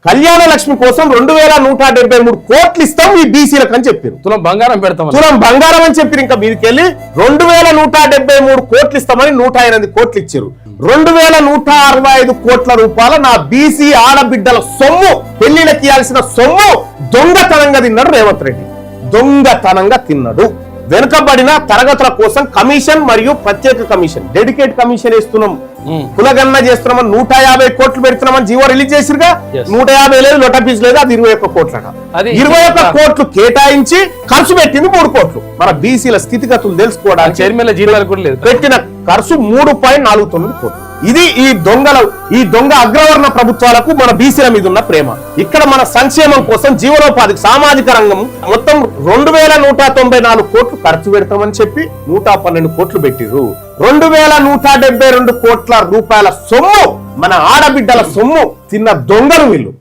కళ్యాణ లక్ష్మి కోసం 2173 కోట్లు ఇస్తాం ఈ బీసీలకు అని చెప్పారు. తులం బంగారం పెడతాం, తులం బంగారం అని చెప్పారు. ఇంకా మీదకెళ్ళి 2173 కోట్లు ఇస్తామని 108 కోట్లు ఇచ్చారు. 2165 కోట్ల రూపాయల నా బీసీ ఆడబిడ్డల సొమ్ము, పెళ్లిళ్ళకి ఇవ్వాల్సిన సొమ్ము దొంగతనంగా తిన్నాడు రేవంత్ రెడ్డి. దొంగతనంగా తిన్నాడు. వెనుకబడిన తరగతుల కోసం కమిషన్ మరియు ప్రత్యేక కమిషన్, డెడికేట్ కమిషన్ వేస్తున్నాం, కులగణన చేస్తున్నామని 150 కోట్లు పెడుతున్నామని జీవో రిలీజ్ చేసిరుగా. 150 లేదు, లొట పీస్ లేదు, అది 21 కోట్లట. 21 కోట్లు కేటాయించి ఖర్చు పెట్టింది 3 కోట్లు. మన బీసీల స్థితిగతులు తెలుసుకోవడానికి చైర్మన్ జీతాలు కూడా లేదు, పెట్టిన ఖర్చు 3.49 కోట్లు. ఇది ఈ దొంగ అగ్రవర్ణ ప్రభుత్వాలకు మన బీసీల మీద ఉన్న ప్రేమ. ఇక్కడ మన సంక్షేమం కోసం జీవనోపాధికి సామాజిక రంగం మొత్తం 2194 కోట్లు ఖర్చు పెడతామని చెప్పి 112 కోట్లు పెట్టిరు. 2172 కోట్ల రూపాయల సొమ్ము, మన ఆడబిడ్డల సొమ్ము తిన్న దొంగలు వీళ్ళు.